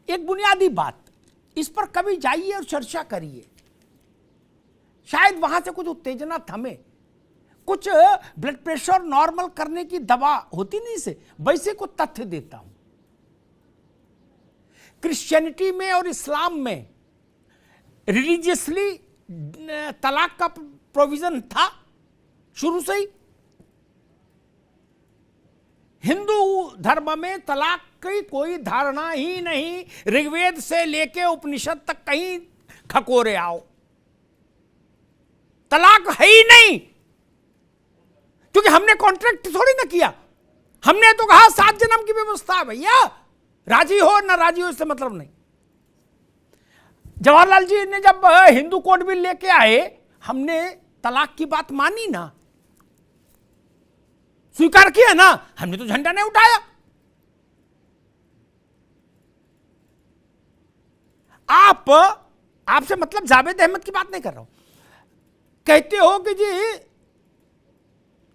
एक बुनियादी बात, इस पर कभी जाइए और चर्चा करिए, शायद वहां से कुछ उत्तेजना थमे। कुछ ब्लड प्रेशर नॉर्मल करने की दवा होती नहीं से, वैसे को तथ्य देता हूं। क्रिश्चियनिटी में और इस्लाम में रिलीजियसली तलाक का प्रोविजन था शुरू से ही। हिंदू धर्म में तलाक की कोई धारणा ही नहीं, ऋग्वेद से लेके उपनिषद तक कहीं खकोरे आओ, तलाक है ही नहीं। क्योंकि हमने कॉन्ट्रैक्ट थोड़ी ना किया, हमने तो कहा 7 जन्म की व्यवस्था है भैया, राजी हो ना राजी हो इससे मतलब नहीं। जवाहरलाल जी ने जब हिंदू कोड बिल लेके आए, हमने तलाक की बात मानी ना, स्वीकार किया ना, हमने तो झंडा नहीं उठाया। आपसे मतलब जावेद अहमद की बात नहीं कर रहा हूं। कहते हो कि जी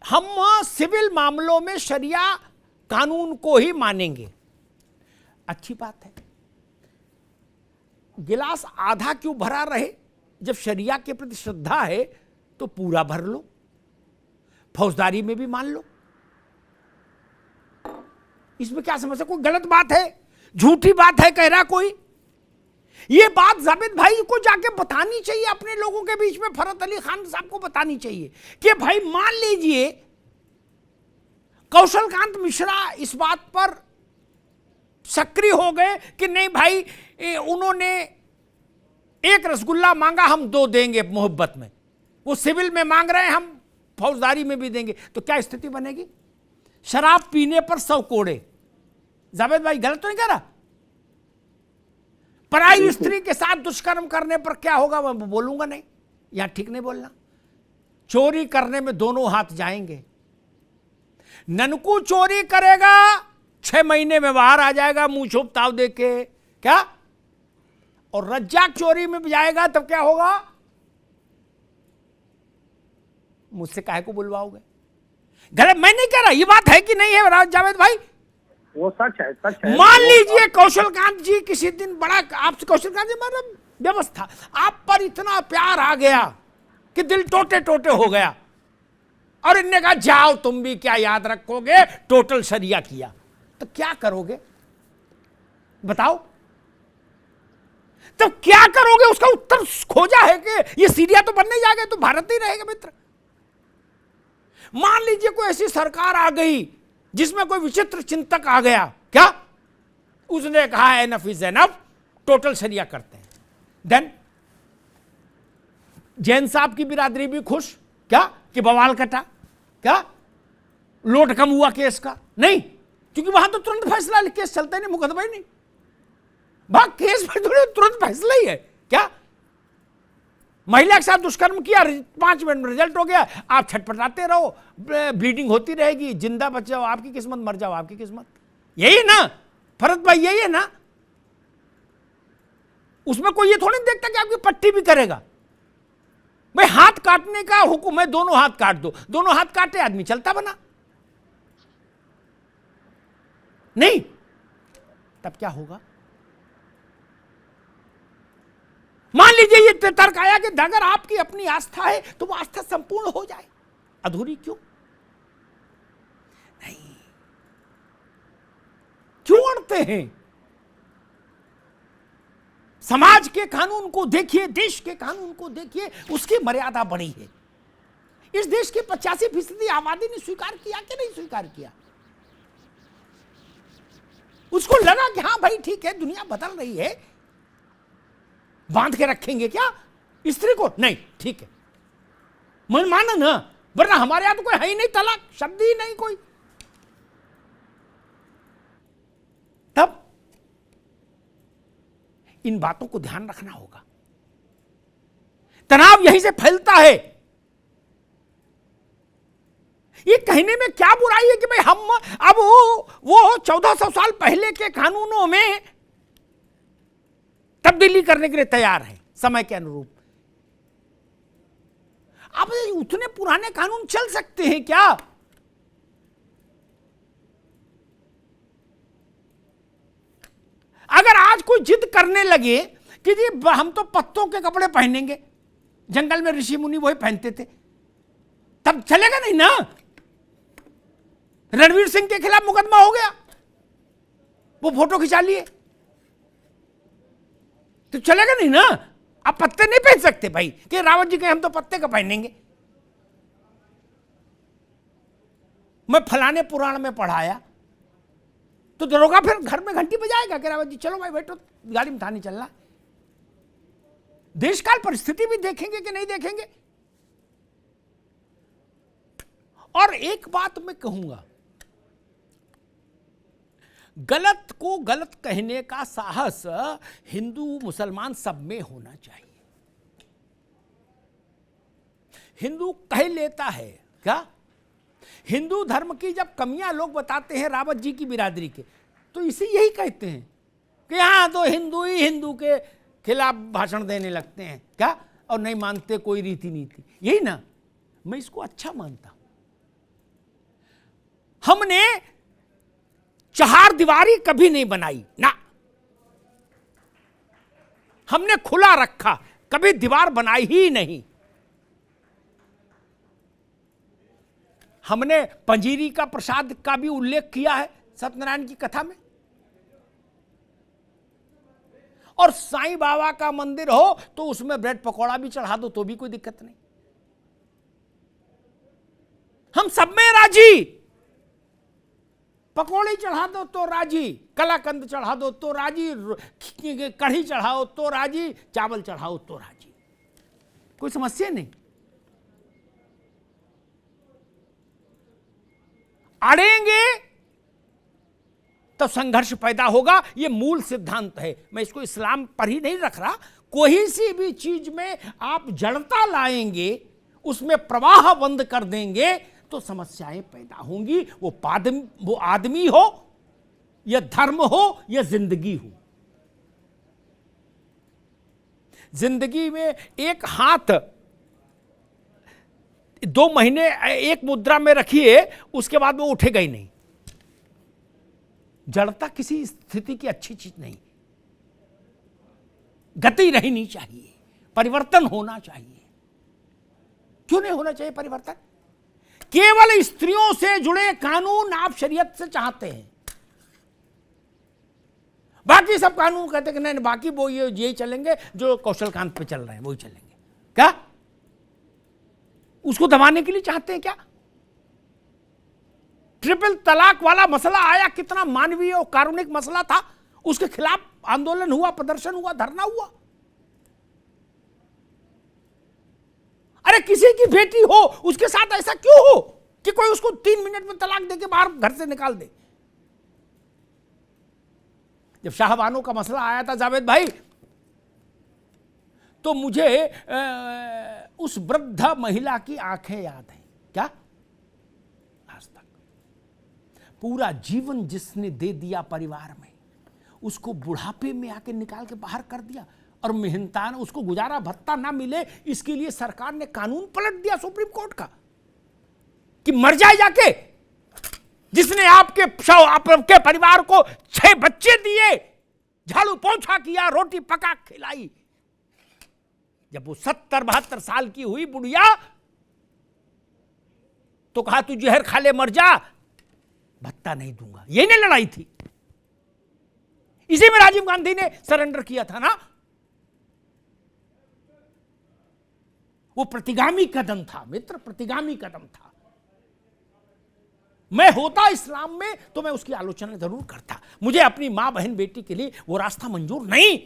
हम सिविल मामलों में शरिया कानून को ही मानेंगे, अच्छी बात है। गिलास आधा क्यों भरा रहे? जब शरिया के प्रति श्रद्धा है तो पूरा भर लो, फौजदारी में भी मान लो, इसमें क्या समस्या? कोई गलत बात है, झूठी बात है कह रहा कोई? ये बात जावेद भाई को जाके बतानी चाहिए, अपने लोगों के बीच में फरत अली खान साहब को बतानी चाहिए कि भाई मान लीजिए कौशलकांत मिश्रा इस बात पर सक्रिय हो गए कि नहीं भाई, उन्होंने एक रसगुल्ला मांगा, हम 2 देंगे मोहब्बत में, वो सिविल में मांग रहे हैं, हम फौजदारी में भी देंगे, तो क्या स्थिति बनेगी? शराब पीने पर 100 कोड़े। जावेद भाई गलत तो नहीं कह रहा? पराई स्त्री के साथ दुष्कर्म करने पर क्या होगा मैं बोलूंगा नहीं, यहां ठीक नहीं बोलना। चोरी करने में दोनों हाथ जाएंगे। ननकू चोरी करेगा 6 महीने में बाहर आ जाएगा मुंह छुप ताव दे के, क्या? और रज्जाक चोरी में जाएगा तब क्या होगा? मुझसे काहे को बुलवाओगे? गलत मैं नहीं कह रहा, ये बात है कि नहीं है जावेद भाई? वो सच है, सच है। मान लीजिए कौशलकांत जी किसी दिन बड़ा, आपसे कौशलकांत जी मतलब व्यवस्था, आप पर इतना प्यार आ गया कि दिल टोटे टोटे हो गया, और इनने कहा जाओ तुम भी क्या याद रखोगे, टोटल शरिया किया, तो क्या करोगे बताओ? तो क्या करोगे? उसका उत्तर खोजा है कि ये सीरिया तो बनने जाएगा, तो भारत ही रहेगा मित्र। मान लीजिए कोई ऐसी सरकार आ गई जिसमें कोई विचित्र चिंतक आ गया, क्या? उसने कहा एनफ इज एनफ, टोटल शरिया करते हैं, देन जैन साहब की बिरादरी भी खुश, क्या कि बवाल कटा, क्या लोड कम हुआ केस का? नहीं, क्योंकि वहां तो तुरंत फैसला, केस चलता ही नहीं, मुकदमा ही नहीं, भाग केस में तुरंत फैसला ही है, क्या? महिला के साथ दुष्कर्म किया, 5 मिनट में रिजल्ट हो गया, आप छटपटाते रहो, ब्लीडिंग होती रहेगी, जिंदा बच जाओ आपकी किस्मत, मर जाओ आपकी किस्मत। यही ना फरत भाई, यही है ना? उसमें कोई ये थोड़ी देखता कि आपकी पट्टी भी करेगा। भाई हाथ काटने का हुक्म है, दोनों हाथ काट दो, दोनों हाथ काटे आदमी चलता बना नहीं, तब क्या होगा? मान लीजिए ये तर्क आया कि अगर आपकी अपनी आस्था है तो वो आस्था संपूर्ण हो जाए, अधूरी क्यों? नहीं, क्यों अड़ते हैं? समाज के कानून को देखिए, देश के कानून को देखिए, उसकी मर्यादा बड़ी है। इस देश की 85% आबादी ने स्वीकार किया कि नहीं स्वीकार किया? उसको लगा कि हाँ भाई ठीक है, दुनिया बदल रही है, बांध के रखेंगे क्या स्त्री को? नहीं, ठीक है, मैं माना ना, वरना हमारे यहां तो कोई है ही नहीं, तलाक शब्द ही नहीं कोई। तब इन बातों को ध्यान रखना होगा। तनाव यहीं से फैलता है। ये कहने में क्या बुराई है कि भाई हम अब वो 1400 साल पहले के कानूनों में तब्दीली करने के लिए तैयार है समय के अनुरूप। अब उतने पुराने कानून चल सकते हैं क्या? अगर आज कोई जिद करने लगे कि जी हम तो पत्तों के कपड़े पहनेंगे, जंगल में ऋषि मुनि वही पहनते थे, तब चलेगा नहीं ना। रणवीर सिंह के खिलाफ मुकदमा हो गया, वो फोटो खिंचा लिए, तो चलेगा नहीं ना। आप पत्ते नहीं पहन सकते भाई कि रावत जी के हम तो पत्ते का पहनेंगे। मैं फलाने पुराण में पढ़ाया, तो दरोगा फिर घर में घंटी बजाएगा कि रावत जी चलो भाई बैठो, गाड़ी में थाने चलना। देशकाल परिस्थिति भी देखेंगे कि नहीं देखेंगे। और एक बात मैं कहूंगा, गलत को गलत कहने का साहस हिंदू मुसलमान सब में होना चाहिए। हिंदू कह लेता है क्या, हिंदू धर्म की जब कमियां लोग बताते हैं रावत जी की बिरादरी के, तो इसे यही कहते हैं कि यहां तो हिंदू ही हिंदू के खिलाफ भाषण देने लगते हैं क्या, और नहीं मानते कोई रीति नीति, यही ना। मैं इसको अच्छा मानता हूं। हमने चार दीवारी कभी नहीं बनाई ना, हमने खुला रखा, कभी दीवार बनाई ही नहीं। हमने पंजीरी का प्रसाद का भी उल्लेख किया है सत्यनारायण की कथा में। और साईं बाबा का मंदिर हो तो उसमें ब्रेड पकौड़ा भी चढ़ा दो तो भी कोई दिक्कत नहीं, हम सब में राजी। पकौड़ी चढ़ा दो तो राजी, कलाकंद चढ़ा दो तो राजी, कढ़ी चढ़ाओ तो राजी, चावल चढ़ाओ तो राजी, कोई समस्या नहीं। अड़ेंगे तो संघर्ष पैदा होगा, यह मूल सिद्धांत है। मैं इसको इस्लाम पर ही नहीं रख रहा, कोई सी भी चीज में आप जड़ता लाएंगे, उसमें प्रवाह बंद कर देंगे तो समस्याएं पैदा होंगी। वो आदमी हो या धर्म हो या जिंदगी हो। जिंदगी में एक हाथ 2 महीने एक मुद्रा में रखिए, उसके बाद वो उठेगा ही नहीं। जड़ता किसी स्थिति की अच्छी चीज नहीं, गति रहनी चाहिए, परिवर्तन होना चाहिए। क्यों नहीं होना चाहिए परिवर्तन? केवल स्त्रियों से जुड़े कानून आप शरीयत से चाहते हैं, बाकी सब कानून कहते हैं कि नहीं, बाकी वो यही चलेंगे जो कौशलकांत पे चल रहे हैं, वही चलेंगे। क्या उसको दबाने के लिए चाहते हैं क्या? ट्रिपल तलाक वाला मसला आया, कितना मानवीय और कारुणिक मसला था, उसके खिलाफ आंदोलन हुआ, प्रदर्शन हुआ, धरना हुआ। अरे किसी की बेटी हो, उसके साथ ऐसा क्यों हो कि कोई उसको 3 मिनट में तलाक देके बाहर घर से निकाल दे? जब शाहबानो का मसला आया था जावेद भाई, तो मुझे उस वृद्ध महिला की आंखें याद हैं। क्या आज तक पूरा जीवन जिसने दे दिया परिवार में, उसको बुढ़ापे में आके निकाल के बाहर कर दिया, और मेहनताना उसको गुजारा भत्ता ना मिले, इसके लिए सरकार ने कानून पलट दिया सुप्रीम कोर्ट का कि मर जाए जाके। जिसने आपके परिवार को 6 बच्चे दिए, झाड़ू पोंछा किया, रोटी पका खिलाई, जब वो 70-72 साल की हुई बुढ़िया, तो कहा तू जहर खा ले मर जा, भत्ता नहीं दूंगा। यही नहीं लड़ाई थी, इसी में राजीव गांधी ने सरेंडर किया था ना। वो प्रतिगामी कदम था मित्र, प्रतिगामी कदम था। मैं होता इस्लाम में तो मैं उसकी आलोचना जरूर करता। मुझे अपनी मां बहन बेटी के लिए वो रास्ता मंजूर नहीं,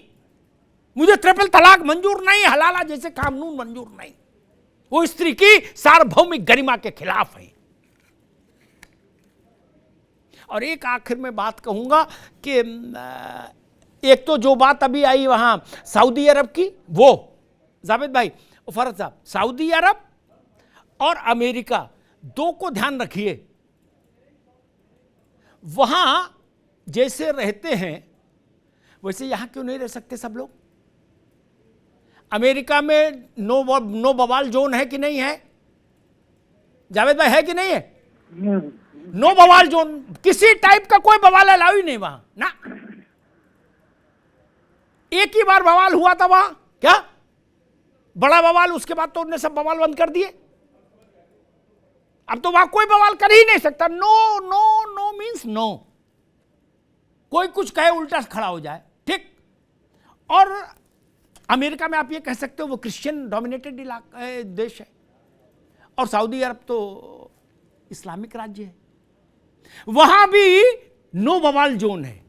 मुझे ट्रिपल तलाक मंजूर नहीं, हलाला जैसे कानून मंजूर नहीं। वो स्त्री की सार्वभौमिक गरिमा के खिलाफ है। और एक आखिर में बात कहूंगा कि एक तो जो बात अभी आई वहां सऊदी अरब की, वो जावेद भाई फरज साहब, सऊदी अरब और अमेरिका 2 को ध्यान रखिए। वहां जैसे रहते हैं वैसे यहां क्यों नहीं रह सकते सब लोग? अमेरिका में नो बवाल जोन है कि नहीं है जावेद भाई, है कि नहीं है? नो बवाल जोन, किसी टाइप का कोई बवाल अलाउ ही नहीं वहां ना। एक ही बार बवाल हुआ था वहां, क्या बड़ा बवाल, उसके बाद तो उन्होंने सब बवाल बंद कर दिए। अब तो वहां कोई बवाल कर ही नहीं सकता। No no no means no. कोई कुछ कहे उल्टा खड़ा हो जाए, ठीक। और अमेरिका में आप ये कह सकते हो वो क्रिश्चियन डोमिनेटेड देश है, और सऊदी अरब तो इस्लामिक राज्य है, वहां भी नो बवाल जोन है।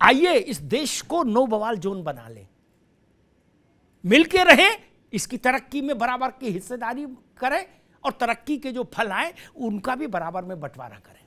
आइए इस देश को नो बवाल जोन बना ले, मिलके रहे, इसकी तरक्की में बराबर की हिस्सेदारी करें, और तरक्की के जो फल आए उनका भी बराबर में बंटवारा करें।